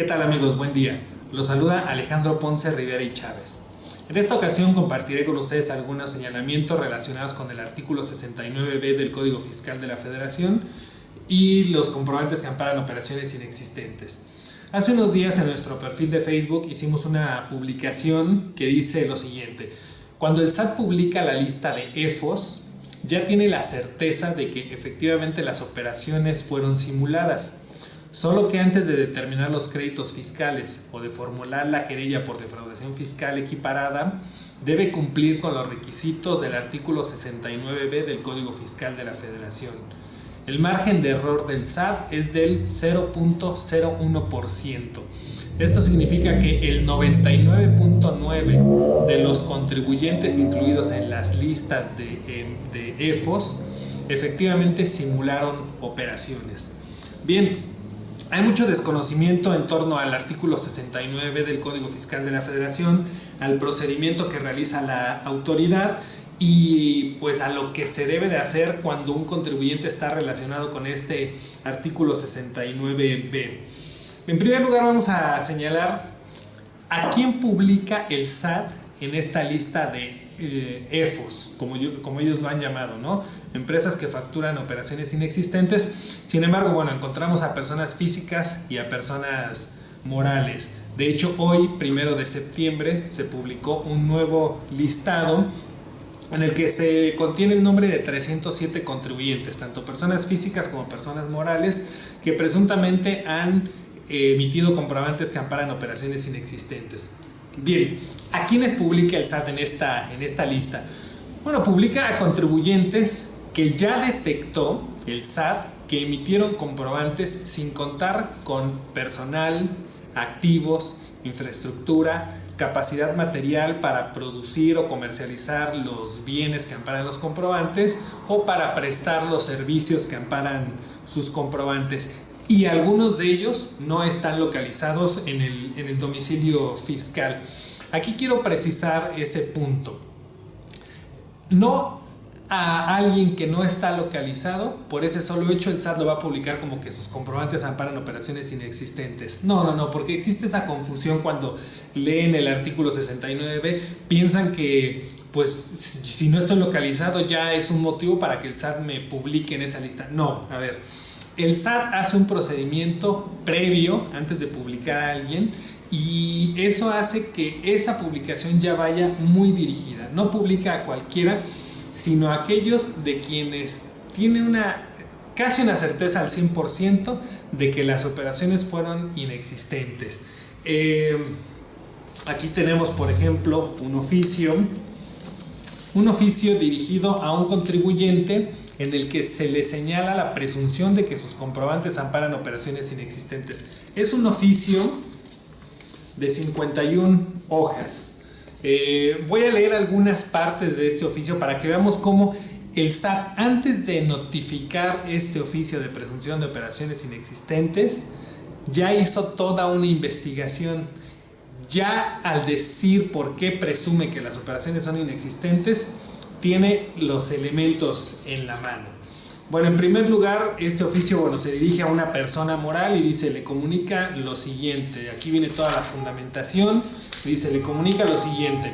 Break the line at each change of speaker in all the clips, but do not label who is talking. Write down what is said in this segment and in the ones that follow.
¿Qué tal amigos? Buen día. Los saluda Alejandro Ponce Rivera y Chávez. En esta ocasión compartiré con ustedes algunos señalamientos relacionados con el artículo 69B del Código Fiscal de la Federación y los comprobantes que amparan operaciones inexistentes. Hace unos días en nuestro perfil de Facebook hicimos una publicación que dice lo siguiente: cuando el SAT publica la lista de EFOS, ya tiene la certeza de que efectivamente las operaciones fueron simuladas. Solo que antes de determinar los créditos fiscales o de formular la querella por defraudación fiscal equiparada, debe cumplir con los requisitos del artículo 69B del Código Fiscal de la Federación. El margen de error del SAT es del 0.01%. Esto significa que el 99.9% de los contribuyentes incluidos en las listas de EFOS efectivamente simularon operaciones. Bien, hay mucho desconocimiento en torno al artículo 69 del Código Fiscal de la Federación, al procedimiento que realiza la autoridad y pues a lo que se debe de hacer cuando un contribuyente está relacionado con este artículo 69B. En primer lugar vamos a señalar a quién publica el SAT en esta lista de EFOS, como ellos lo han llamado, ¿no? Empresas que facturan operaciones inexistentes. Sin embargo, bueno, encontramos a personas físicas y a personas morales. De hecho, hoy, 1 de septiembre, se publicó un nuevo listado en el que se contiene el nombre de 307 contribuyentes, tanto personas físicas como personas morales, que presuntamente han emitido comprobantes que amparan operaciones inexistentes. Bien, ¿a quiénes publica el SAT en esta lista? Bueno, publica a contribuyentes que ya detectó el SAT que emitieron comprobantes sin contar con personal, activos, infraestructura, capacidad material para producir o comercializar los bienes que amparan los comprobantes o para prestar los servicios que amparan sus comprobantes. Y algunos de ellos no están localizados en el domicilio fiscal. Aquí quiero precisar ese punto. No a alguien que no está localizado, por ese solo hecho el SAT lo va a publicar como que sus comprobantes amparan operaciones inexistentes. No, porque existe esa confusión cuando leen el artículo 69B, piensan que pues si no estoy localizado ya es un motivo para que el SAT me publique en esa lista. No, a ver, el SAT hace un procedimiento previo antes de publicar a alguien y eso hace que esa publicación ya vaya muy dirigida. No publica a cualquiera, sino a aquellos de quienes tienen casi una certeza al 100% de que las operaciones fueron inexistentes. Aquí tenemos, por ejemplo, un oficio dirigido a un contribuyente en el que se le señala la presunción de que sus comprobantes amparan operaciones inexistentes. Es un oficio de 51 hojas. Voy a leer algunas partes de este oficio para que veamos cómo el SAT, antes de notificar este oficio de presunción de operaciones inexistentes, ya hizo toda una investigación. Ya al decir por qué presume que las operaciones son inexistentes, tiene los elementos en la mano. Bueno, en primer lugar, este oficio se dirige a una persona moral y dice, le comunica lo siguiente. Aquí viene toda la fundamentación. Dice, le comunica lo siguiente: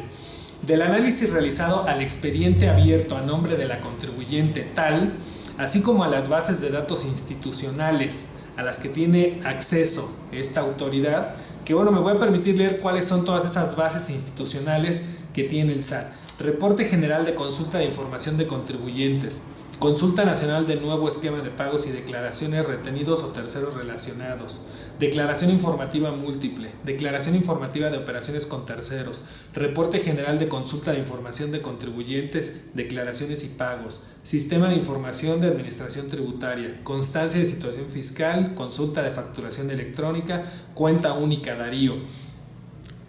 del análisis realizado al expediente abierto a nombre de la contribuyente tal, así como a las bases de datos institucionales a las que tiene acceso esta autoridad, que me voy a permitir leer cuáles son todas esas bases institucionales que tiene el SAT. Reporte General de Consulta de Información de Contribuyentes, Consulta Nacional de Nuevo Esquema de Pagos y Declaraciones Retenidos o Terceros Relacionados, Declaración Informativa Múltiple, Declaración Informativa de Operaciones con Terceros, Reporte General de Consulta de Información de Contribuyentes, Declaraciones y Pagos, Sistema de Información de Administración Tributaria, Constancia de Situación Fiscal, Consulta de Facturación Electrónica, Cuenta Única Darío.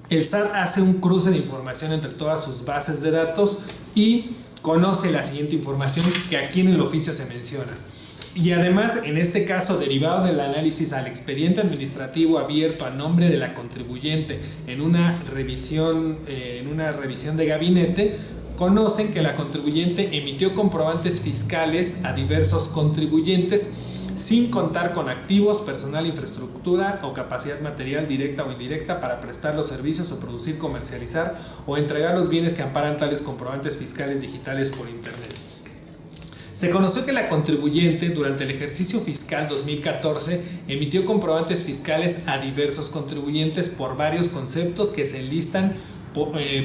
El SAT hace un cruce de información entre todas sus bases de datos y conoce la siguiente información que aquí en el oficio se menciona. Y además, en este caso, derivado del análisis al expediente administrativo abierto a nombre de la contribuyente en una revisión de gabinete, conocen que la contribuyente emitió comprobantes fiscales a diversos contribuyentes sin contar con activos, personal, infraestructura o capacidad material directa o indirecta para prestar los servicios o producir, comercializar o entregar los bienes que amparan tales comprobantes fiscales digitales por Internet. Se conoció que la contribuyente durante el ejercicio fiscal 2014 emitió comprobantes fiscales a diversos contribuyentes por varios conceptos que se enlistan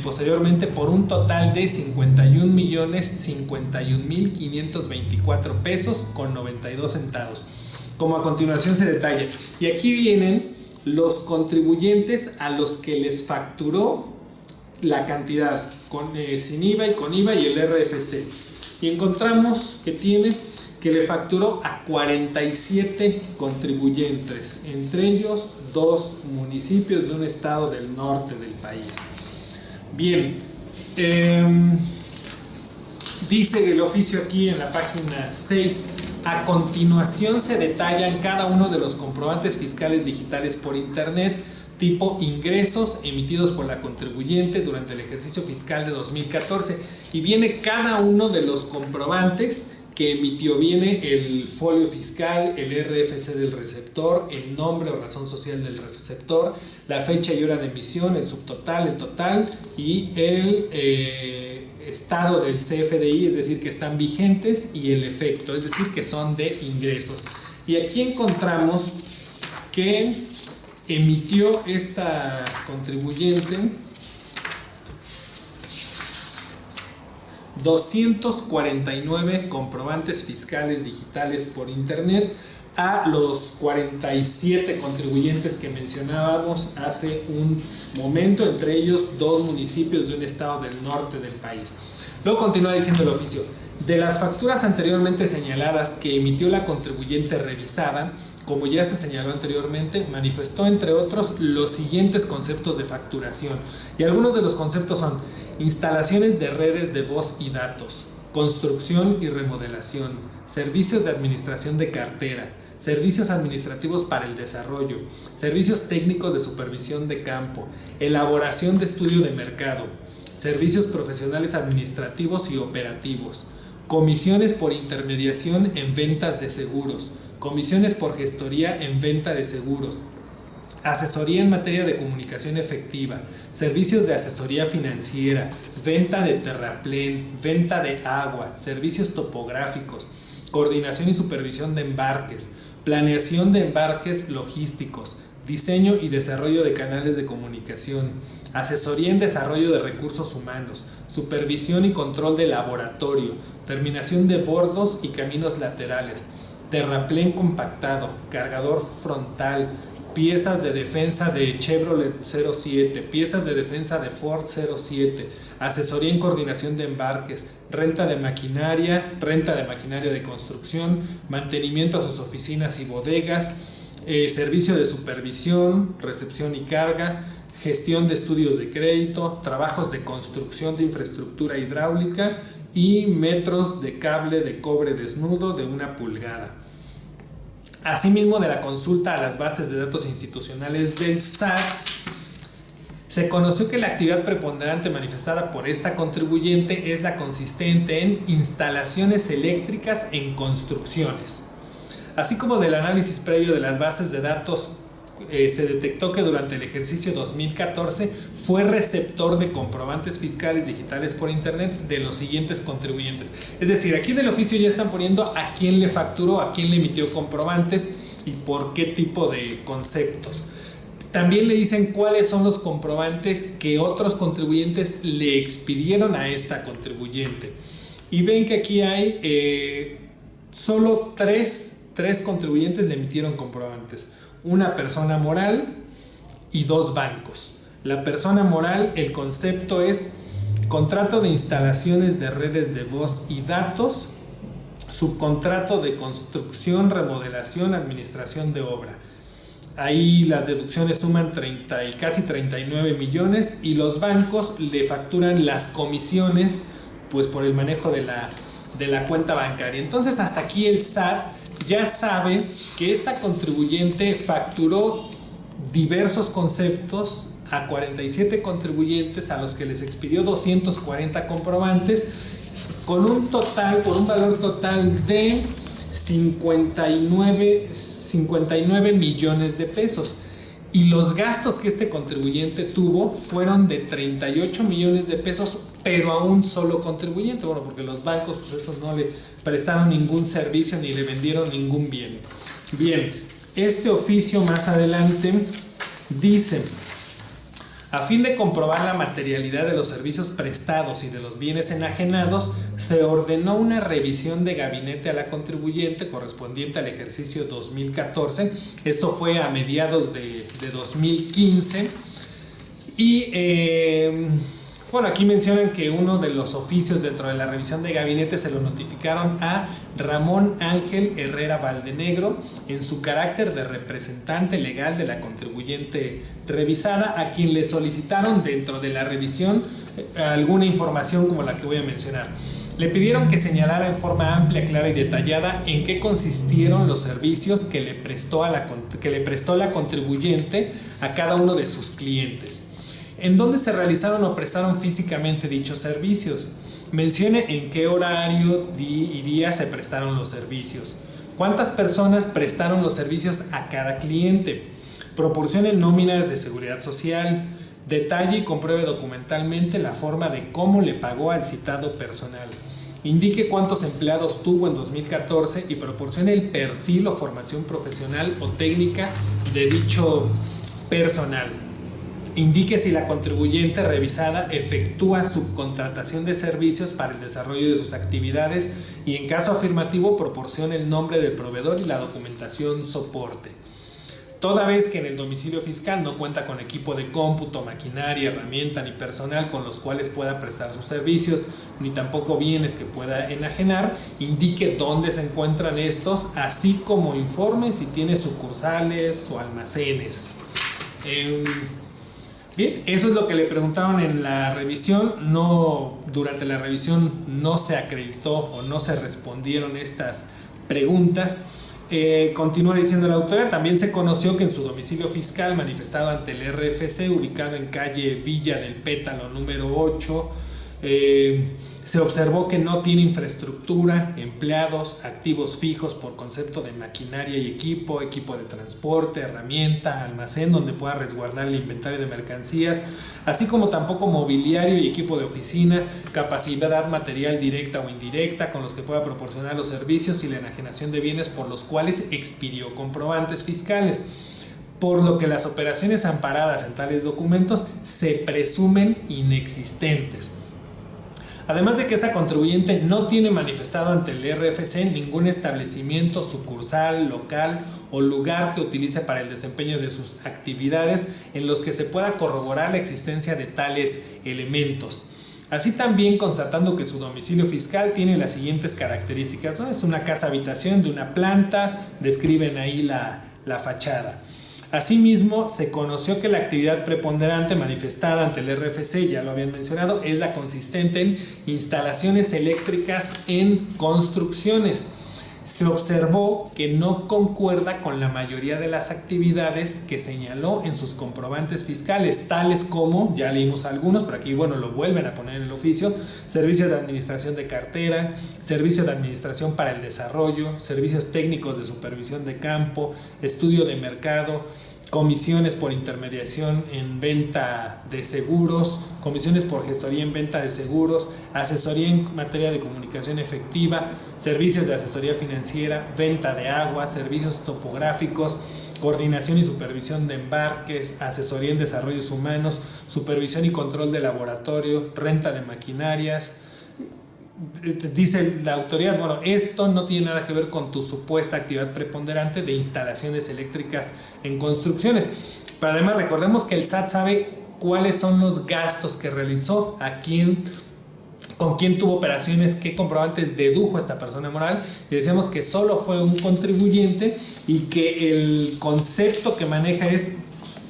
posteriormente por un total de 51.051.524 pesos con 92 centavos, como a continuación se detalla. Y aquí vienen los contribuyentes a los que les facturó la cantidad sin IVA y con IVA y el RFC. Y encontramos que le facturó a 47 contribuyentes, entre ellos 2 municipios de un estado del norte del país. Bien, dice el oficio aquí en la página 6, a continuación se detallan cada uno de los comprobantes fiscales digitales por Internet tipo ingresos emitidos por la contribuyente durante el ejercicio fiscal de 2014 y viene cada uno de los comprobantes que emitió. Viene el folio fiscal, el RFC del receptor, el nombre o razón social del receptor, la fecha y hora de emisión, el subtotal, el total y el estado del CFDI, es decir, que están vigentes, y el efecto, es decir, que son de ingresos. Y aquí encontramos que emitió esta contribuyente 249 comprobantes fiscales digitales por Internet a los 47 contribuyentes que mencionábamos hace un momento, entre ellos 2 municipios de un estado del norte del país. Luego continúa diciendo el oficio: de las facturas anteriormente señaladas que emitió la contribuyente revisada, como ya se señaló anteriormente, manifestó entre otros los siguientes conceptos de facturación, y algunos de los conceptos son: instalaciones de redes de voz y datos, construcción y remodelación, servicios de administración de cartera, servicios administrativos para el desarrollo, servicios técnicos de supervisión de campo, elaboración de estudio de mercado, servicios profesionales administrativos y operativos, comisiones por intermediación en ventas de seguros, comisiones por gestoría en venta de seguros, asesoría en materia de comunicación efectiva, servicios de asesoría financiera, venta de terraplén, venta de agua, servicios topográficos, coordinación y supervisión de embarques, planeación de embarques logísticos, diseño y desarrollo de canales de comunicación, asesoría en desarrollo de recursos humanos, supervisión y control de laboratorio, terminación de bordos y caminos laterales, terraplén compactado, cargador frontal, piezas de defensa de Chevrolet 07, piezas de defensa de Ford 07, asesoría en coordinación de embarques, renta de maquinaria de construcción, mantenimiento a sus oficinas y bodegas, servicio de supervisión, recepción y carga, gestión de estudios de crédito, trabajos de construcción de infraestructura hidráulica y metros de cable de cobre desnudo de 1 pulgada. Asimismo, de la consulta a las bases de datos institucionales del SAT, se conoció que la actividad preponderante manifestada por esta contribuyente es la consistente en instalaciones eléctricas en construcciones. Así como del análisis previo de las bases de datos, se detectó que durante el ejercicio 2014 fue receptor de comprobantes fiscales digitales por Internet de los siguientes contribuyentes. Es decir, aquí del oficio ya están poniendo a quién le facturó, a quién le emitió comprobantes y por qué tipo de conceptos. También le dicen cuáles son los comprobantes que otros contribuyentes le expidieron a esta contribuyente. Y ven que aquí hay solo tres contribuyentes le emitieron comprobantes. Una persona moral y 2 bancos. La persona moral, el concepto es contrato de instalaciones de redes de voz y datos, subcontrato de construcción, remodelación, administración de obra. Ahí las deducciones suman casi 39 millones y los bancos le facturan las comisiones pues por el manejo de la cuenta bancaria. Entonces hasta aquí el SAT ya sabe que esta contribuyente facturó diversos conceptos a 47 contribuyentes a los que les expidió 240 comprobantes por un valor total de 59 millones de pesos. Y los gastos que este contribuyente tuvo fueron de 38 millones de pesos, pero a un solo contribuyente. Bueno, porque los bancos, pues esos no le prestaron ningún servicio ni le vendieron ningún bien. Bien, este oficio más adelante dice: a fin de comprobar la materialidad de los servicios prestados y de los bienes enajenados, se ordenó una revisión de gabinete a la contribuyente correspondiente al ejercicio 2014. Esto fue a mediados de 2015. Y bueno, aquí mencionan que uno de los oficios dentro de la revisión de gabinete se lo notificaron a Ramón Ángel Herrera Valdenegro en su carácter de representante legal de la contribuyente revisada, a quien le solicitaron dentro de la revisión alguna información como la que voy a mencionar. Le pidieron que señalara en forma amplia, clara y detallada en qué consistieron los servicios que le prestó la contribuyente a cada uno de sus clientes. ¿En dónde se realizaron o prestaron físicamente dichos servicios? Mencione en qué horario y día se prestaron los servicios. ¿Cuántas personas prestaron los servicios a cada cliente? Proporcione nóminas de seguridad social. Detalle y compruebe documentalmente la forma de cómo le pagó al citado personal. Indique cuántos empleados tuvo en 2014 y proporcione el perfil o formación profesional o técnica de dicho personal. Indique si la contribuyente revisada efectúa subcontratación de servicios para el desarrollo de sus actividades y, en caso afirmativo, proporcione el nombre del proveedor y la documentación soporte. Toda vez que en el domicilio fiscal no cuenta con equipo de cómputo, maquinaria, herramienta ni personal con los cuales pueda prestar sus servicios, ni tampoco bienes que pueda enajenar, indique dónde se encuentran estos, así como informe si tiene sucursales o almacenes. Bien, eso es lo que le preguntaron en la revisión. Durante la revisión no se acreditó o no se respondieron estas preguntas. Continúa diciendo la autoridad: también se conoció que en su domicilio fiscal manifestado ante el RFC, ubicado en calle Villa del Pétalo número 8, se observó que no tiene infraestructura, empleados, activos fijos por concepto de maquinaria y equipo de transporte, herramienta, almacén donde pueda resguardar el inventario de mercancías, así como tampoco mobiliario y equipo de oficina, capacidad material directa o indirecta con los que pueda proporcionar los servicios y la enajenación de bienes por los cuales expidió comprobantes fiscales, por lo que las operaciones amparadas en tales documentos se presumen inexistentes. Además de que esa contribuyente no tiene manifestado ante el RFC ningún establecimiento, sucursal, local o lugar que utilice para el desempeño de sus actividades en los que se pueda corroborar la existencia de tales elementos. Así también constatando que su domicilio fiscal tiene las siguientes características, ¿no? Es una casa habitación de una planta, describen ahí la fachada. Asimismo, se conoció que la actividad preponderante manifestada ante el RFC, ya lo habían mencionado, es la consistente en instalaciones eléctricas en construcciones. Se observó que no concuerda con la mayoría de las actividades que señaló en sus comprobantes fiscales, tales como, ya leímos algunos, pero aquí lo vuelven a poner en el oficio: servicio de administración de cartera, servicio de administración para el desarrollo, servicios técnicos de supervisión de campo, estudio de mercado, comisiones por intermediación en venta de seguros, comisiones por gestoría en venta de seguros, asesoría en materia de comunicación efectiva, servicios de asesoría financiera, venta de agua, servicios topográficos, coordinación y supervisión de embarques, asesoría en desarrollos humanos, supervisión y control de laboratorio, renta de maquinarias. Dice la autoridad, esto no tiene nada que ver con tu supuesta actividad preponderante de instalaciones eléctricas en construcciones. Pero además recordemos que el SAT sabe cuáles son los gastos que realizó, con quién tuvo operaciones, qué comprobantes dedujo esta persona moral, y decíamos que solo fue un contribuyente y que el concepto que maneja es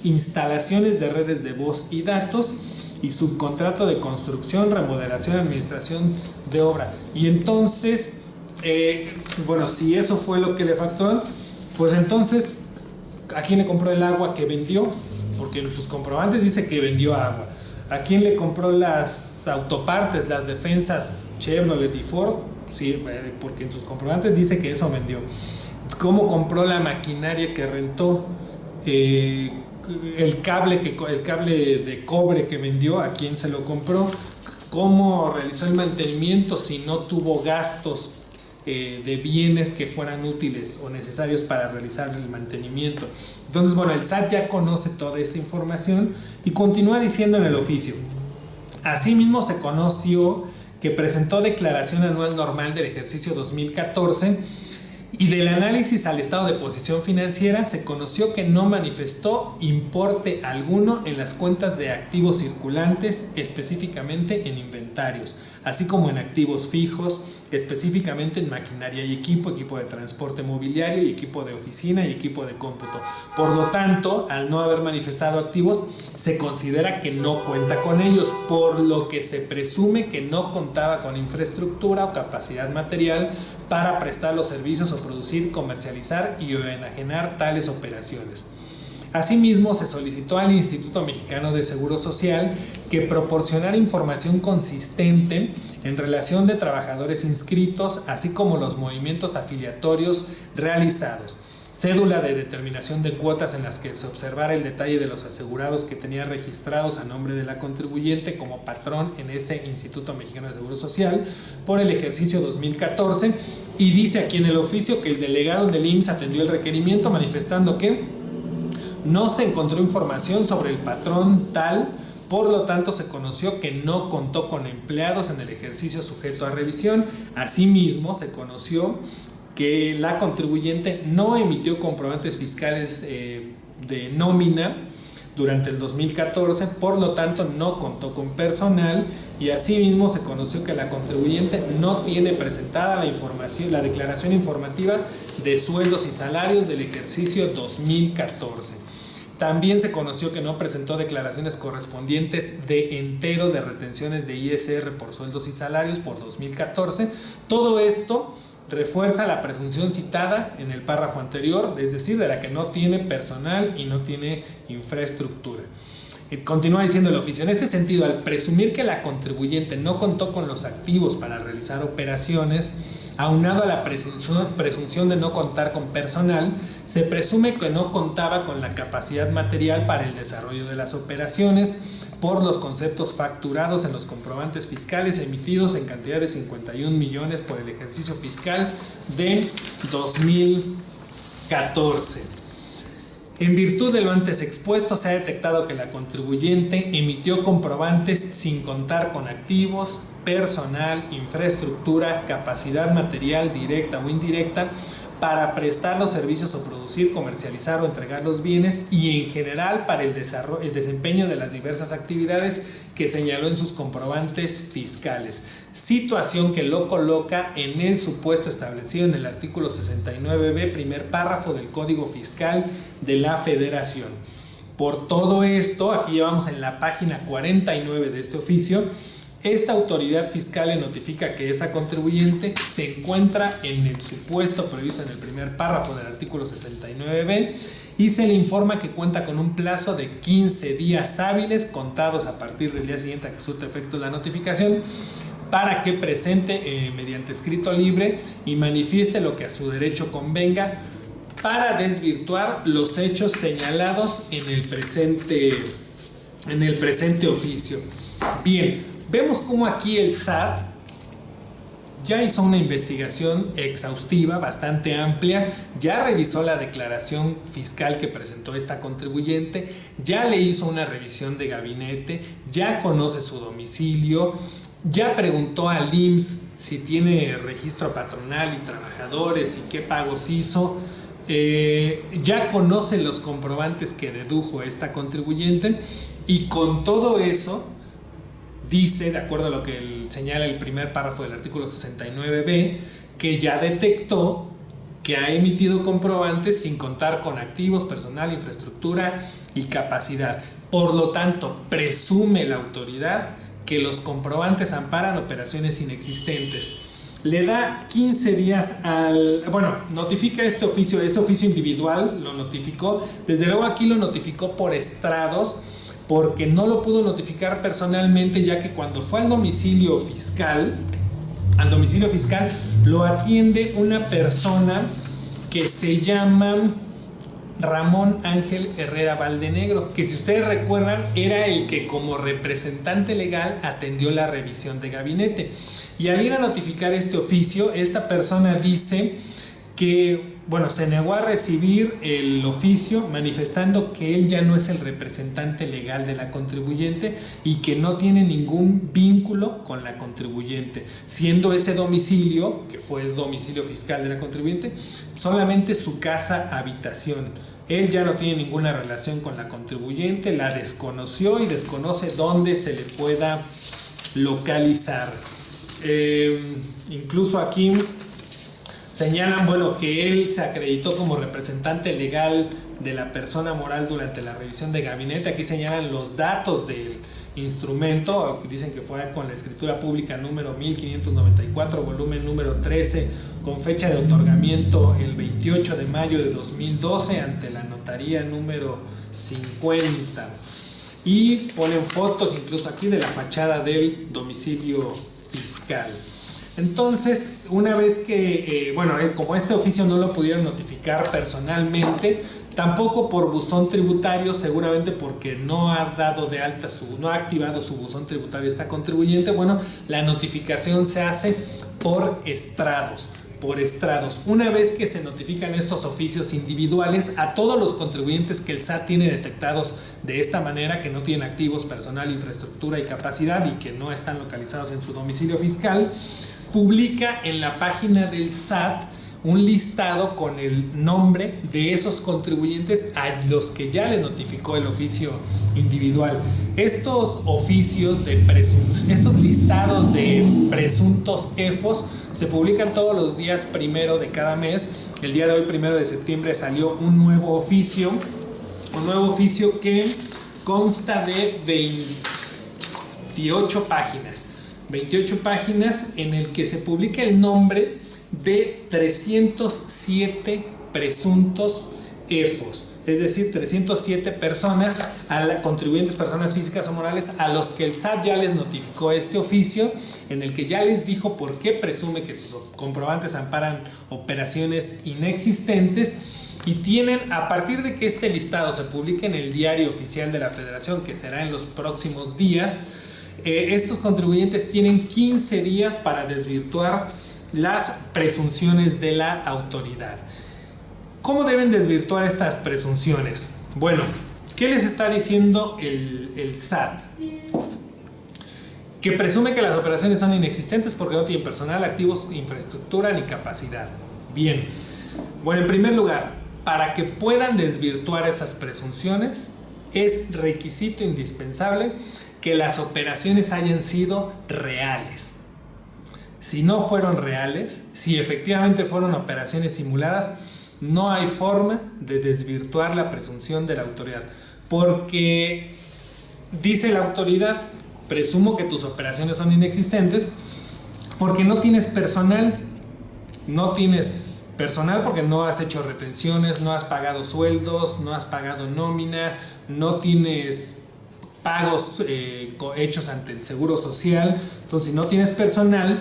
instalaciones de redes de voz y datos y subcontrato de construcción, remodelación, administración de obra. Y entonces, si eso fue lo que le facturó, pues entonces, ¿a quién le compró el agua que vendió? Porque en sus comprobantes dice que vendió agua. ¿A quién le compró las autopartes, las defensas Chevrolet y Ford? sí, porque en sus comprobantes dice que eso vendió. Cómo compró la maquinaria que rentó, el cable de cobre que vendió, a quién se lo compró, cómo realizó el mantenimiento si no tuvo gastos de bienes que fueran útiles o necesarios para realizar el mantenimiento. Entonces, bueno, el SAT ya conoce toda esta información y continúa diciendo en el oficio. Asimismo, se conoció que presentó declaración anual normal del ejercicio 2014 y del análisis al estado de posición financiera se conoció que no manifestó importe alguno en las cuentas de activos circulantes, específicamente en inventarios, así como en activos fijos, específicamente en maquinaria y equipo de transporte mobiliario y equipo de oficina y equipo de cómputo. Por lo tanto, al no haber manifestado activos, se considera que no cuenta con ellos, por lo que se presume que no contaba con infraestructura o capacidad material para prestar los servicios o producir, comercializar y enajenar tales operaciones. Asimismo, se solicitó al Instituto Mexicano de Seguro Social que proporcionara información consistente en relación de trabajadores inscritos, así como los movimientos afiliatorios realizados, cédula de determinación de cuotas en las que se observara el detalle de los asegurados que tenía registrados a nombre de la contribuyente como patrón en ese Instituto Mexicano de Seguro Social por el ejercicio 2014, y dice aquí en el oficio que el delegado del IMSS atendió el requerimiento manifestando que no se encontró información sobre el patrón tal, por lo tanto se conoció que no contó con empleados en el ejercicio sujeto a revisión. Asimismo, se conoció que la contribuyente no emitió comprobantes fiscales de nómina durante el 2014, por lo tanto no contó con personal, y asimismo se conoció que la contribuyente no tiene presentada la declaración informativa de sueldos y salarios del ejercicio 2014. También se conoció que no presentó declaraciones correspondientes de entero de retenciones de ISR por sueldos y salarios por 2014. Todo esto refuerza la presunción citada en el párrafo anterior, es decir, de la que no tiene personal y no tiene infraestructura. Continúa diciendo el oficio: en este sentido, al presumir que la contribuyente no contó con los activos para realizar operaciones, aunado a la presunción de no contar con personal, se presume que no contaba con la capacidad material para el desarrollo de las operaciones por los conceptos facturados en los comprobantes fiscales emitidos en cantidad de 51 millones por el ejercicio fiscal de 2014. En virtud de lo antes expuesto, se ha detectado que la contribuyente emitió comprobantes sin contar con activos, personal, infraestructura, capacidad material directa o indirecta para prestar los servicios o producir, comercializar o entregar los bienes, y en general para el desempeño de las diversas actividades que señaló en sus comprobantes fiscales, situación que lo coloca en el supuesto establecido en el artículo 69b, primer párrafo del Código Fiscal de la Federación. Por todo esto, aquí llevamos en la página 49 de este oficio, esta autoridad fiscal le notifica que esa contribuyente se encuentra en el supuesto previsto en el primer párrafo del artículo 69b y se le informa que cuenta con un plazo de 15 días hábiles contados a partir del día siguiente a que surte efecto la notificación para que presente mediante escrito libre y manifieste lo que a su derecho convenga para desvirtuar los hechos señalados en el presente oficio. Bien. Vemos cómo aquí el SAT ya hizo una investigación exhaustiva, bastante amplia, ya revisó la declaración fiscal que presentó esta contribuyente, ya le hizo una revisión de gabinete, ya conoce su domicilio, ya preguntó al IMSS si tiene registro patronal y trabajadores y qué pagos hizo, ya conoce los comprobantes que dedujo esta contribuyente, y con todo eso dice, de acuerdo a lo que señala el primer párrafo del artículo 69b, que ya detectó que ha emitido comprobantes sin contar con activos, personal, infraestructura y capacidad. Por lo tanto, presume la autoridad que los comprobantes amparan operaciones inexistentes. Le da 15 días notifica este oficio individual, lo notificó. Desde luego aquí lo notificó por estrados, porque no lo pudo notificar personalmente, ya que cuando fue al domicilio fiscal al domicilio fiscal lo atiende una persona que se llama Ramón Ángel Herrera Valdenegro, que si ustedes recuerdan era el que como representante legal atendió la revisión de gabinete. Y al ir a notificar este oficio, esta persona dice que, bueno, se negó a recibir el oficio manifestando que él ya no es el representante legal de la contribuyente y que no tiene ningún vínculo con la contribuyente, siendo ese domicilio, que fue el domicilio fiscal de la contribuyente, solamente su casa habitación. Él ya no tiene ninguna relación con la contribuyente, la desconoció y desconoce dónde se le pueda localizar. Incluso aquí señalan, bueno, que él se acreditó como representante legal de la persona moral durante la revisión de gabinete. Aquí señalan los datos del instrumento, dicen que fue con la escritura pública número 1594, volumen número 13, con fecha de otorgamiento el 28 de mayo de 2012 ante la notaría número 50. Y ponen fotos incluso aquí de la fachada del domicilio fiscal. Entonces, una vez que, como este oficio no lo pudieron notificar personalmente, tampoco por buzón tributario, seguramente porque no ha dado de alta no ha activado su buzón tributario esta contribuyente, bueno, la notificación se hace por estrados. Una vez que se notifican estos oficios individuales a todos los contribuyentes que el SAT tiene detectados de esta manera, que no tienen activos, personal, infraestructura y capacidad y que no están localizados en su domicilio fiscal, publica en la página del SAT un listado con el nombre de esos contribuyentes a los que ya les notificó el oficio individual. Estos oficios estos listados de presuntos EFOS se publican todos los días primero de cada mes. El día de hoy, 1 de septiembre, salió un nuevo oficio que consta de 28 páginas en el que se publica el nombre de 307 presuntos EFOS, es decir, 307 personas, contribuyentes, personas físicas o morales, a los que el SAT ya les notificó este oficio, en el que ya les dijo por qué presume que sus comprobantes amparan operaciones inexistentes, y tienen, a partir de que este listado se publique en el Diario Oficial de la Federación, que será en los próximos días, estos contribuyentes tienen 15 días para desvirtuar las presunciones de la autoridad. ¿Cómo deben desvirtuar estas presunciones? Bueno, ¿qué les está diciendo el SAT? Que presume que las operaciones son inexistentes porque no tienen personal, activos, infraestructura ni capacidad. Bien, bueno, en primer lugar, para que puedan desvirtuar esas presunciones, es requisito indispensable que las operaciones hayan sido reales. Si no fueron reales, si efectivamente fueron operaciones simuladas, no hay forma de desvirtuar la presunción de la autoridad, porque dice la autoridad: presumo que tus operaciones son inexistentes porque no tienes personal. No tienes personal porque no has hecho retenciones, no has pagado sueldos, no has pagado nómina, no tienes pagos hechos ante el Seguro Social. Entonces, si no tienes personal,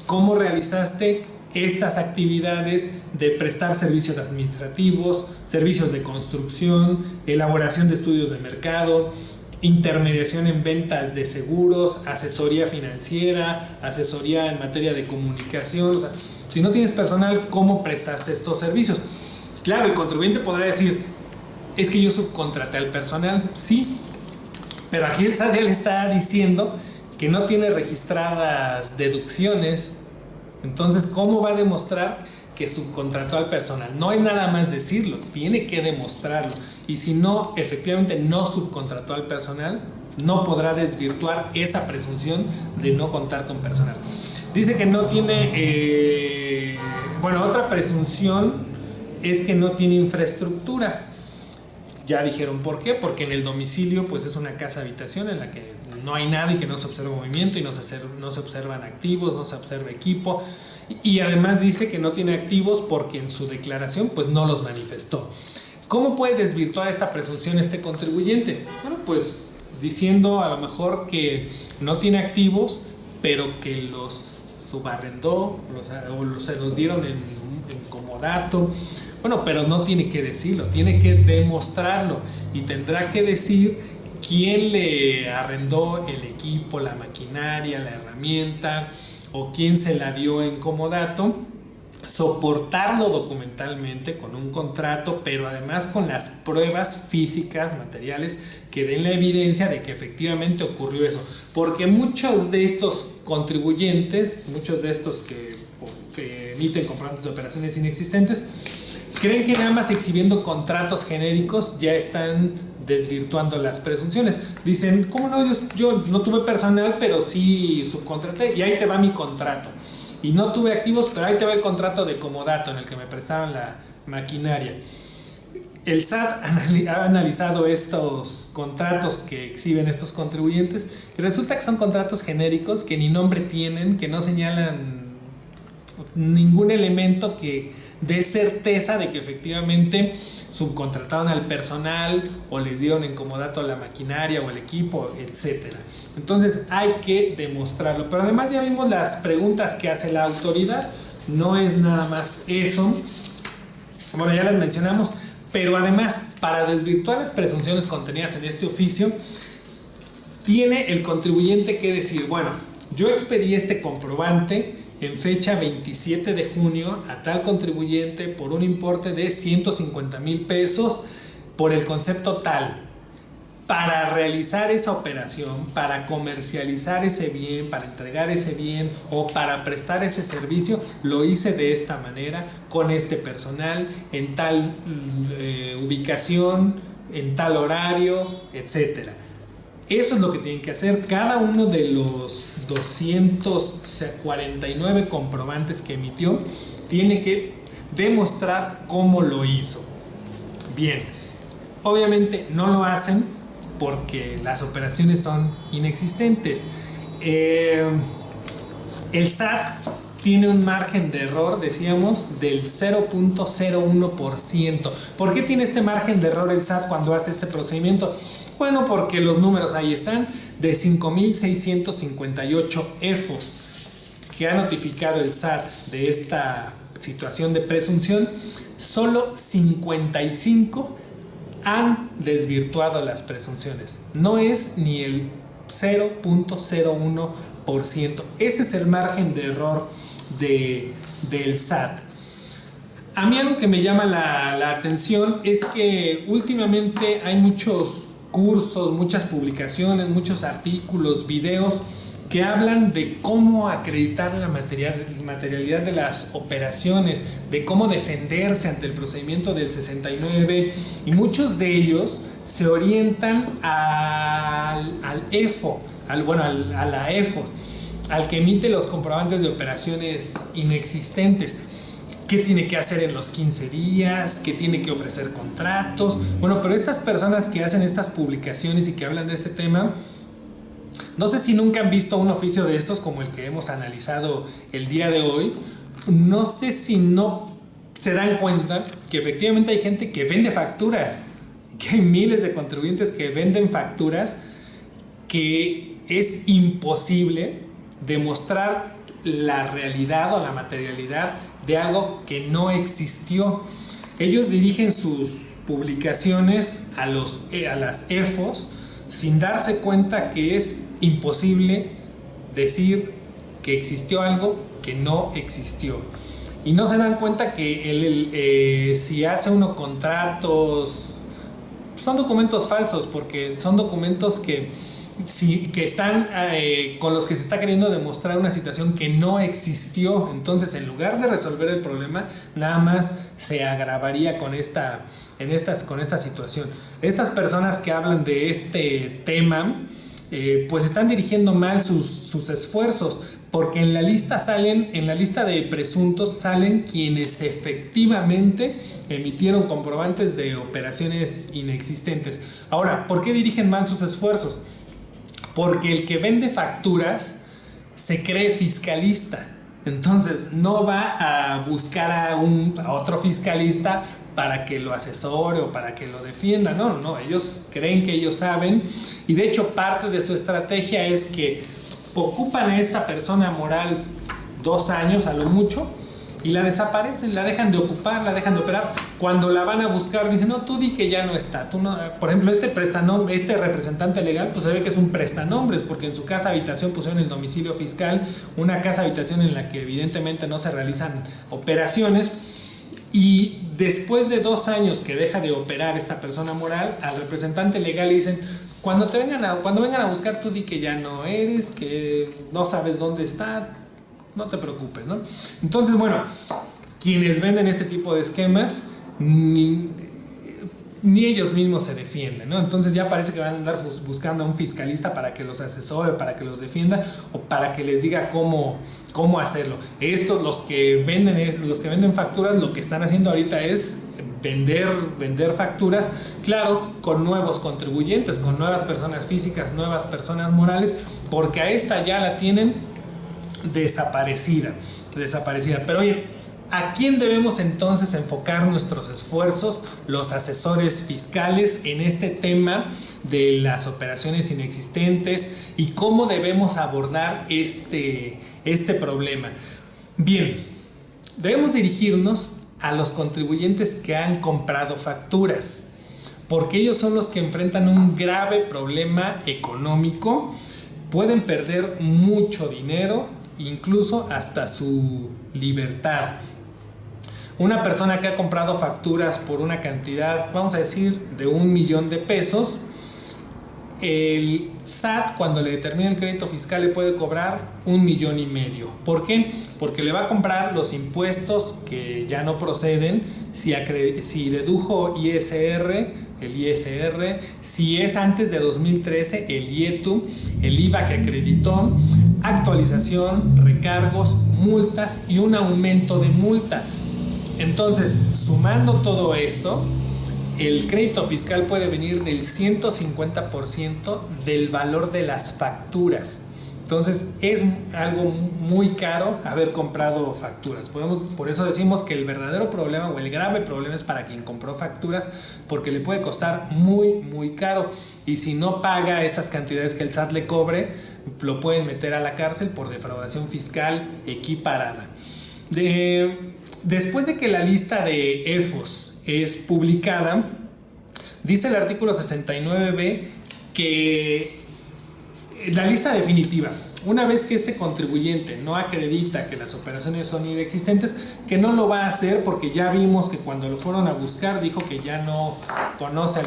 ¿cómo realizaste estas actividades de prestar servicios administrativos, servicios de construcción, elaboración de estudios de mercado, intermediación en ventas de seguros, asesoría financiera, asesoría en materia de comunicación? O sea, si no tienes personal, ¿cómo prestaste estos servicios? Claro, el contribuyente podrá decir: es que yo subcontraté al personal. Sí, pero aquí el SAT ya le está diciendo que no tiene registradas deducciones. Entonces, ¿cómo va a demostrar que subcontrató al personal? No hay nada más decirlo, tiene que demostrarlo. Y si no, efectivamente no subcontrató al personal, no podrá desvirtuar esa presunción de no contar con personal. Dice que no tiene, otra presunción es que no tiene infraestructura. Ya dijeron por qué, porque en el domicilio pues es una casa habitación en la que no hay nada y que no se observa movimiento y no se observan activos, no se observa equipo, y además dice que no tiene activos porque en su declaración pues no los manifestó. ¿Cómo puede desvirtuar esta presunción este contribuyente? Bueno, pues diciendo a lo mejor que no tiene activos, pero que los subarrendó o se los dieron en comodato. Bueno, pero no tiene que decirlo, tiene que demostrarlo y tendrá que decir quién le arrendó el equipo, la maquinaria, la herramienta o quién se la dio en comodato, soportarlo documentalmente con un contrato, pero además con las pruebas físicas, materiales que den la evidencia de que efectivamente ocurrió eso, porque muchos de estos contribuyentes, muchos de estos que emiten comprobantes de operaciones inexistentes, creen que nada más exhibiendo contratos genéricos ya están desvirtuando las presunciones. Dicen, ¿cómo no? Yo no tuve personal, pero sí subcontraté y ahí te va mi contrato. Y no tuve activos, pero ahí te va el contrato de comodato en el que me prestaron la maquinaria. El SAT ha analizado estos contratos que exhiben estos contribuyentes y resulta que son contratos genéricos que ni nombre tienen, que no señalan ningún elemento que dé certeza de que efectivamente subcontrataron al personal o les dieron en comodato la maquinaria o el equipo, etcétera. Entonces hay que demostrarlo, pero además ya vimos las preguntas que hace la autoridad, no es nada más eso, bueno, ya las mencionamos, pero además para desvirtuar las presunciones contenidas en este oficio tiene el contribuyente que decir, bueno, yo expedí este comprobante en fecha 27 de junio a tal contribuyente por un importe de 150,000 pesos por el concepto tal. Para realizar esa operación, para comercializar ese bien, para entregar ese bien o para prestar ese servicio, lo hice de esta manera, con este personal, en tal ubicación, en tal horario, etcétera. Eso es lo que tienen que hacer cada uno de los 249 comprobantes que emitió. Tiene que demostrar cómo lo hizo. Bien, obviamente no lo hacen porque las operaciones son inexistentes. El SAT tiene un margen de error, decíamos, del 0.01%. ¿Por qué tiene este margen de error el SAT cuando hace este procedimiento? Bueno, porque los números ahí están, de 5,658 EFOS que ha notificado el SAT de esta situación de presunción, solo 55 han desvirtuado las presunciones. No es ni el 0.01%. Ese es el margen de error del SAT. A mí algo que me llama la atención es que últimamente hay muchos cursos, muchas publicaciones, muchos artículos, videos que hablan de cómo acreditar la materialidad de las operaciones, de cómo defenderse ante el procedimiento del 69, y muchos de ellos se orientan al EFO, a la EFO, al que emite los comprobantes de operaciones inexistentes. ¿Qué tiene que hacer en los 15 días? ¿Qué tiene que ofrecer contratos? Bueno, pero estas personas que hacen estas publicaciones y que hablan de este tema, no sé si nunca han visto un oficio de estos como el que hemos analizado el día de hoy. No sé si no se dan cuenta que efectivamente hay gente que vende facturas, que hay miles de contribuyentes que venden facturas, que es imposible demostrar la realidad o la materialidad de algo que no existió. Ellos dirigen sus publicaciones a las EFOS sin darse cuenta que es imposible decir que existió algo que no existió. Y no se dan cuenta que si hace uno contratos, son documentos falsos, porque son documentos que están con los que se está queriendo demostrar una situación que no existió. Entonces, en lugar de resolver el problema, nada más se agravaría con esta situación. Estas personas que hablan de este tema, pues están dirigiendo mal sus esfuerzos, porque en la lista de presuntos salen quienes efectivamente emitieron comprobantes de operaciones inexistentes. Ahora, ¿por qué dirigen mal sus esfuerzos? Porque el que vende facturas se cree fiscalista, entonces no va a buscar a otro fiscalista para que lo asesore o para que lo defienda. No, ellos creen que ellos saben, y de hecho parte de su estrategia es que ocupan a esta persona moral 2 años a lo mucho, y la desaparecen, la dejan de ocupar, la dejan de operar. Cuando la van a buscar dicen, no, tú di que ya no está, tú no. Por ejemplo, este representante legal, pues se ve que es un prestanombres, porque en su casa habitación pusieron el domicilio fiscal, una casa habitación en la que evidentemente no se realizan operaciones, y después de 2 años que deja de operar esta persona moral, al representante legal le dicen, cuando vengan a buscar, tú di que ya no eres, que no sabes dónde está, no te preocupes, ¿no? Entonces, bueno, quienes venden este tipo de esquemas ni ellos mismos se defienden, ¿no? Entonces ya parece que van a andar buscando a un fiscalista para que los asesore, para que los defienda o para que les diga cómo hacerlo. Estos, los que venden facturas, lo que están haciendo ahorita es vender facturas, claro, con nuevos contribuyentes, con nuevas personas físicas, nuevas personas morales, porque a esta ya la tienen desaparecida. Pero oye, ¿a quién debemos entonces enfocar nuestros esfuerzos, los asesores fiscales, en este tema de las operaciones inexistentes y cómo debemos abordar este problema? Bien, debemos dirigirnos a los contribuyentes que han comprado facturas, porque ellos son los que enfrentan un grave problema económico, pueden perder mucho dinero, incluso hasta su libertad. Una persona que ha comprado facturas por una cantidad, vamos a decir, de 1 millón de pesos, el SAT, cuando le determina el crédito fiscal, le puede cobrar 1,5 millones. ¿Por qué? Porque le va a comprar los impuestos que ya no proceden, si dedujo ISR, el ISR, si es antes de 2013, el IETU, el IVA que acreditó, actualización, recargos, multas y un aumento de multa. Entonces, sumando todo esto, el crédito fiscal puede venir del 150% del valor de las facturas. Entonces, es algo muy caro haber comprado facturas. Por eso decimos que el verdadero problema o el grave problema es para quien compró facturas, porque le puede costar muy, muy caro. Y si no paga esas cantidades que el SAT le cobre, lo pueden meter a la cárcel por defraudación fiscal equiparada. Después de que la lista de EFOS es publicada, dice el artículo 69B que la lista definitiva, una vez que este contribuyente no acredita que las operaciones son inexistentes, que no lo va a hacer, porque ya vimos que cuando lo fueron a buscar dijo que ya no conoce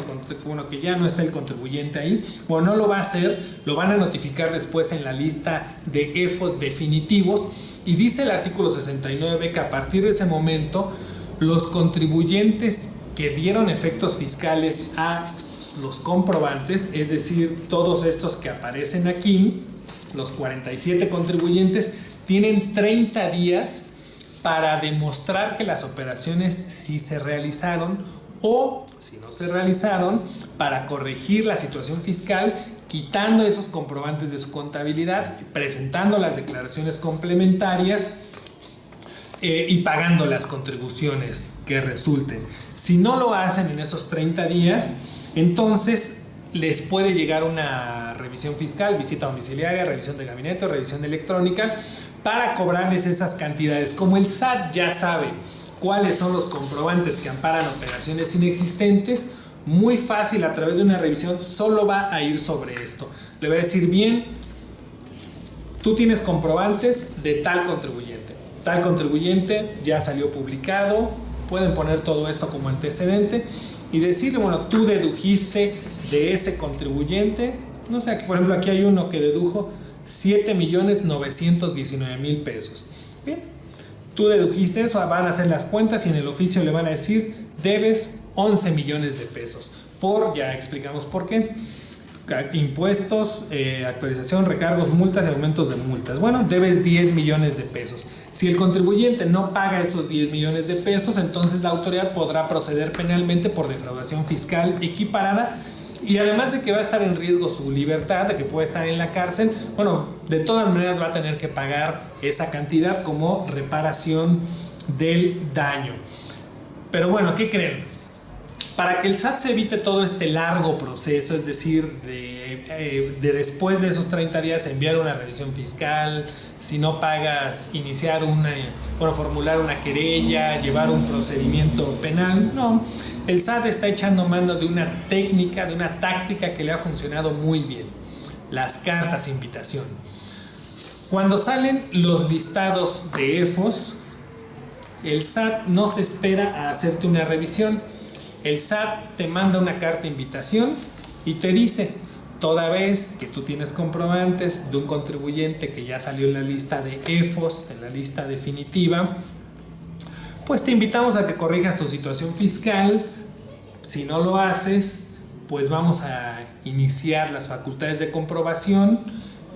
que ya no está el contribuyente ahí. Bueno, no lo va a hacer, lo van a notificar después en la lista de EFOS definitivos, y dice el artículo 69 que a partir de ese momento los contribuyentes que dieron efectos fiscales a los comprobantes, es decir, todos estos que aparecen aquí, los 47 contribuyentes, tienen 30 días para demostrar que las operaciones sí se realizaron, o si no se realizaron, para corregir la situación fiscal, quitando esos comprobantes de su contabilidad, presentando las declaraciones complementarias y pagando las contribuciones que resulten. Si no lo hacen en esos 30 días, entonces les puede llegar una revisión fiscal, visita domiciliaria, revisión de gabinete o revisión electrónica para cobrarles esas cantidades. Como el SAT ya sabe cuáles son los comprobantes que amparan operaciones inexistentes, muy fácil, a través de una revisión solo va a ir sobre esto. Le va a decir, bien, tú tienes comprobantes de tal contribuyente ya salió publicado, pueden poner todo esto como antecedente y decirle, bueno, tú dedujiste de ese contribuyente, no sé, por ejemplo aquí hay uno que dedujo 7,919,000 pesos. Bien, tú dedujiste eso, van a hacer las cuentas y en el oficio le van a decir, debes 11 millones de pesos, ya explicamos por qué. Impuestos, actualización, recargos, multas y aumentos de multas. Bueno, debes 10 millones de pesos. Si el contribuyente no paga esos 10 millones de pesos, entonces la autoridad podrá proceder penalmente por defraudación fiscal equiparada, y además de que va a estar en riesgo su libertad, de que puede estar en la cárcel, bueno, de todas maneras va a tener que pagar esa cantidad como reparación del daño. Pero bueno, ¿qué creen? Para que el SAT se evite todo este largo proceso, es decir, de de después de esos 30 días enviar una revisión fiscal, si no pagas, formular una querella, llevar un procedimiento penal. No, el SAT está echando mano de una técnica, de una táctica que le ha funcionado muy bien: las cartas invitación. Cuando salen los listados de EFOS, el SAT no se espera a hacerte una revisión. El SAT te manda una carta invitación y te dice: toda vez que tú tienes comprobantes de un contribuyente que ya salió en la lista de EFOS, en la lista definitiva, pues te invitamos a que corrijas tu situación fiscal. Si no lo haces, pues vamos a iniciar las facultades de comprobación.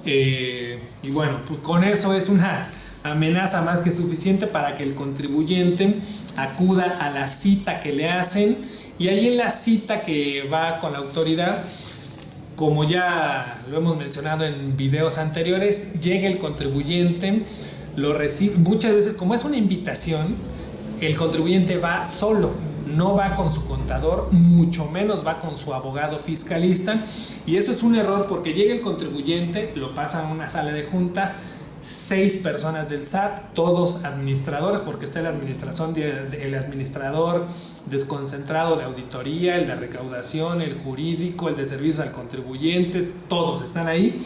Y bueno, pues con eso es una amenaza más que suficiente para que el contribuyente acuda a la cita que le hacen, y ahí en la cita que va con la autoridad, como ya lo hemos mencionado en videos anteriores, llega el contribuyente, lo recibe. Muchas veces, como es una invitación, el contribuyente va solo, no va con su contador, mucho menos va con su abogado fiscalista, y eso es un error porque llega el contribuyente, lo pasa a una sala de juntas, 6 personas del SAT, todos administradores, porque está el administrador desconcentrado de auditoría, el de recaudación, el jurídico, el de servicios al contribuyente, todos están ahí.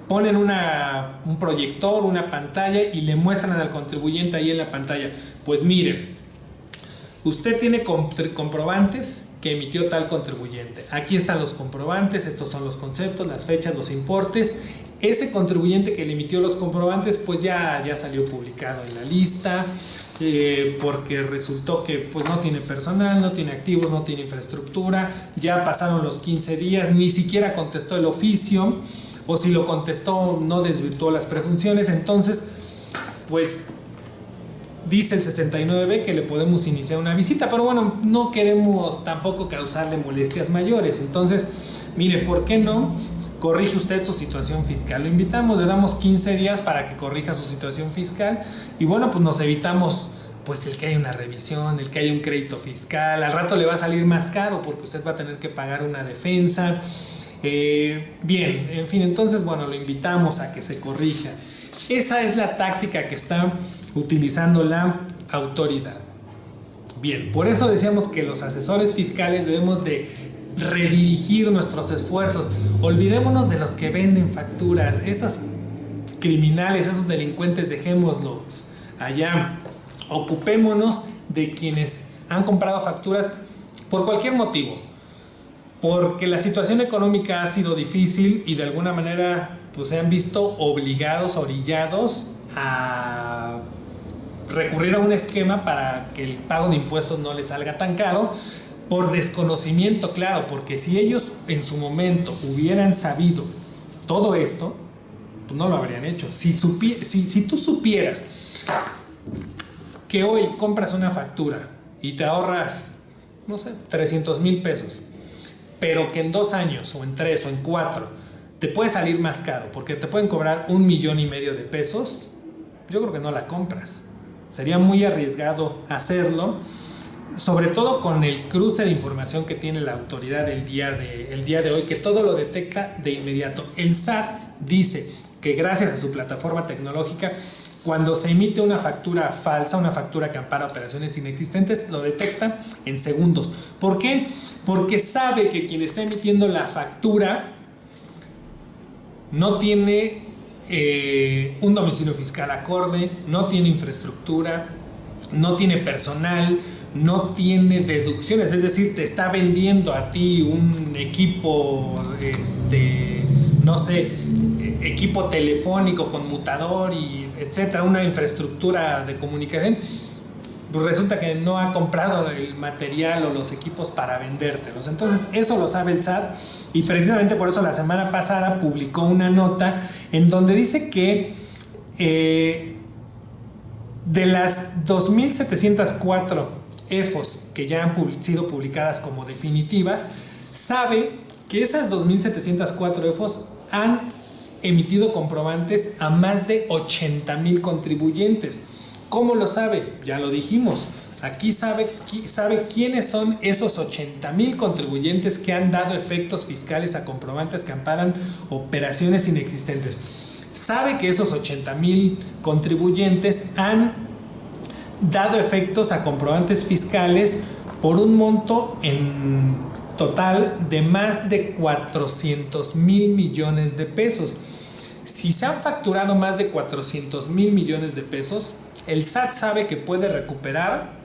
Ponen un proyector, una pantalla, y le muestran al contribuyente ahí en la pantalla: pues mire, usted tiene comprobantes que emitió tal contribuyente. Aquí están los comprobantes, estos son los conceptos, las fechas, los importes. Ese contribuyente que le emitió los comprobantes, pues ya salió publicado en la lista, porque resultó que pues no tiene personal, no tiene activos, no tiene infraestructura, ya pasaron los 15 días, ni siquiera contestó el oficio, o si lo contestó no desvirtuó las presunciones. Entonces, pues dice el 69 que le podemos iniciar una visita, pero bueno, no queremos tampoco causarle molestias mayores. Entonces, mire, ¿por qué no corrige usted su situación fiscal? Lo invitamos, le damos 15 días para que corrija su situación fiscal, y bueno, pues nos evitamos pues el que haya una revisión, el que haya un crédito fiscal. Al rato le va a salir más caro porque usted va a tener que pagar una defensa. Bien, en fin, entonces bueno, lo invitamos a que se corrija. Esa es la táctica que está utilizando la autoridad. Bien, por eso decíamos que los asesores fiscales debemos de redirigir nuestros esfuerzos. Olvidémonos de los que venden facturas, esos criminales, esos delincuentes, dejémoslos allá. Ocupémonos de quienes han comprado facturas por cualquier motivo, porque la situación económica ha sido difícil y de alguna manera pues se han visto obligados, orillados a recurrir a un esquema para que el pago de impuestos no les salga tan caro, por desconocimiento, claro, porque si ellos en su momento hubieran sabido todo esto, pues no lo habrían hecho. Si tú supieras que hoy compras una factura y te ahorras, no sé, 300,000 pesos, pero que en 2 años, o en 3, o en 4, te puede salir más caro, porque te pueden cobrar 1,5 millones de pesos, yo creo que no la compras. Sería muy arriesgado hacerlo, sobre todo con el cruce de información que tiene la autoridad el día de hoy, que todo lo detecta de inmediato. El SAT dice que gracias a su plataforma tecnológica, cuando se emite una factura falsa, una factura que ampara operaciones inexistentes, lo detecta en segundos. ¿Por qué? Porque sabe que quien está emitiendo la factura no tiene un domicilio fiscal acorde, no tiene infraestructura, no tiene personal, no tiene deducciones, es decir, te está vendiendo a ti un equipo, no sé, equipo telefónico, conmutador y etcétera, una infraestructura de comunicación. Pues resulta que no ha comprado el material o los equipos para vendértelos. Entonces eso lo sabe el SAT, y precisamente por eso la semana pasada publicó una nota en donde dice que de las 2,704 EFOS que ya han sido publicadas como definitivas, sabe que esas 2,704 EFOS han emitido comprobantes a más de 80,000 contribuyentes. ¿Cómo lo sabe? Ya lo dijimos. Aquí sabe quiénes son esos 80,000 contribuyentes que han dado efectos fiscales a comprobantes que amparan operaciones inexistentes. Sabe que esos 80,000 contribuyentes han dado efectos a comprobantes fiscales por un monto en total de más de 400,000 millones de pesos. Si se han facturado más de 400,000 millones de pesos, el SAT sabe que puede recuperar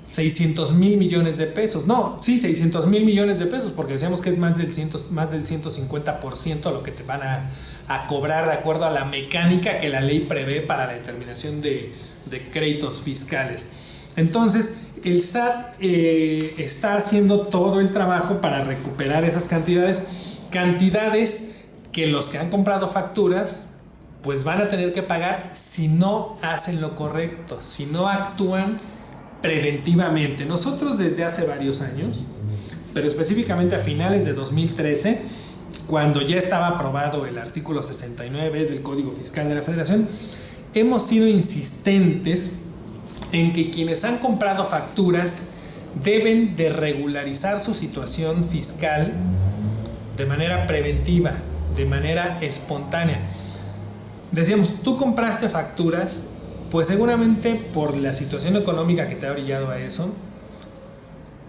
600,000 millones de pesos. No, sí, 600,000 millones de pesos, porque decíamos que es más del 150% lo que te van a cobrar de acuerdo a la mecánica que la ley prevé para la determinación de créditos fiscales. Entonces, el SAT está haciendo todo el trabajo para recuperar esas cantidades que los que han comprado facturas pues van a tener que pagar si no hacen lo correcto, si no actúan preventivamente. Nosotros desde hace varios años, pero específicamente a finales de 2013, cuando ya estaba aprobado el artículo 69 del Código Fiscal de la Federación, hemos sido insistentes en que quienes han comprado facturas deben de regularizar su situación fiscal de manera preventiva, de manera espontánea. Decíamos, tú compraste facturas, pues seguramente por la situación económica que te ha orillado a eso,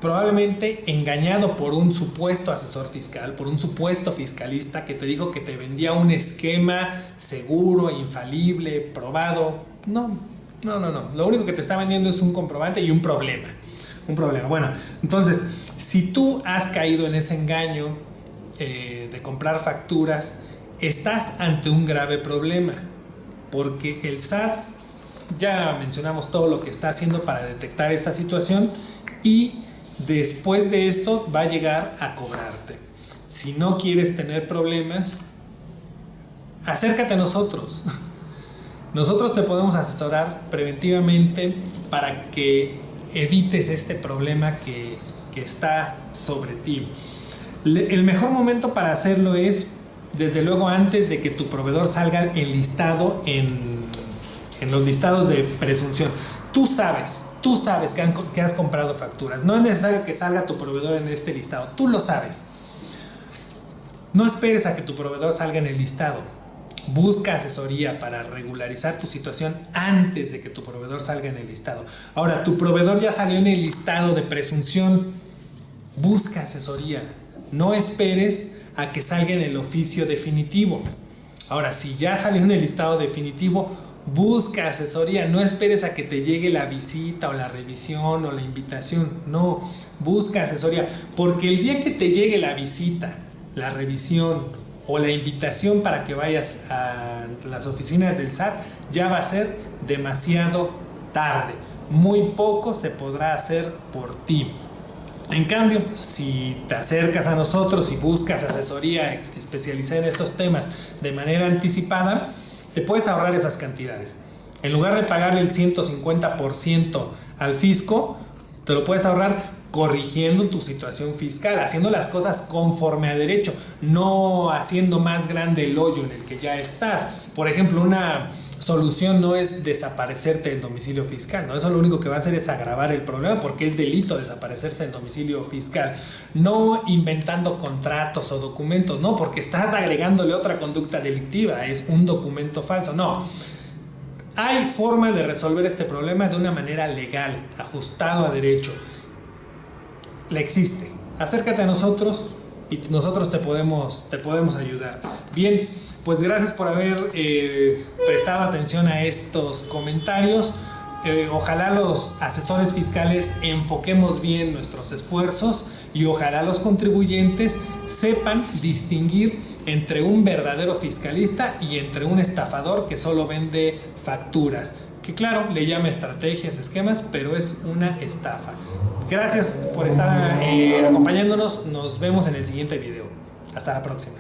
probablemente engañado por un supuesto asesor fiscal, por un supuesto fiscalista que te dijo que te vendía un esquema seguro, infalible, probado. No. Lo único que te está vendiendo es un comprobante y un problema. Bueno, entonces, si tú has caído en ese engaño de comprar facturas, estás ante un grave problema, porque el SAT, ya mencionamos todo lo que está haciendo para detectar esta situación, y después de esto va a llegar a cobrarte. Si no quieres tener problemas, acércate a nosotros. Nosotros te podemos asesorar preventivamente para que evites este problema que está sobre ti. El mejor momento para hacerlo es, desde luego, antes de que tu proveedor salga enlistado en los listados de presunción. Tú sabes que has comprado facturas. No es necesario que salga tu proveedor en este listado. Tú lo sabes. No esperes a que tu proveedor salga en el listado. Busca asesoría para regularizar tu situación antes de que tu proveedor salga en el listado. Ahora, tu proveedor ya salió en el listado de presunción. Busca asesoría. No esperes a que salga en el oficio definitivo. Ahora, si ya salió en el listado definitivo, busca asesoría. No esperes a que te llegue la visita o la revisión o la invitación. No, busca asesoría. Porque el día que te llegue la visita, la revisión o la invitación para que vayas a las oficinas del SAT, ya va a ser demasiado tarde. Muy poco se podrá hacer por ti. En cambio, si te acercas a nosotros y buscas asesoría especializada en estos temas de manera anticipada, te puedes ahorrar esas cantidades. En lugar de pagarle el 150% al fisco, te lo puedes ahorrar corrigiendo tu situación fiscal, haciendo las cosas conforme a derecho, no haciendo más grande el hoyo en el que ya estás. Por ejemplo, una solución no es desaparecerte del domicilio fiscal, ¿no? Eso lo único que va a hacer es agravar el problema, porque es delito desaparecerse del domicilio fiscal. No inventando contratos o documentos, no, porque estás agregándole otra conducta delictiva, es un documento falso, no. Hay forma de resolver este problema de una manera legal, ajustado a derecho. La existe. Acércate a nosotros y nosotros te podemos ayudar. Bien, pues gracias por haber prestado atención a estos comentarios. Ojalá los asesores fiscales enfoquemos bien nuestros esfuerzos y ojalá los contribuyentes sepan distinguir entre un verdadero fiscalista y entre un estafador que solo vende facturas, que claro, le llama estrategias, esquemas, pero es una estafa. Gracias por estar acompañándonos. Nos vemos en el siguiente video. Hasta la próxima.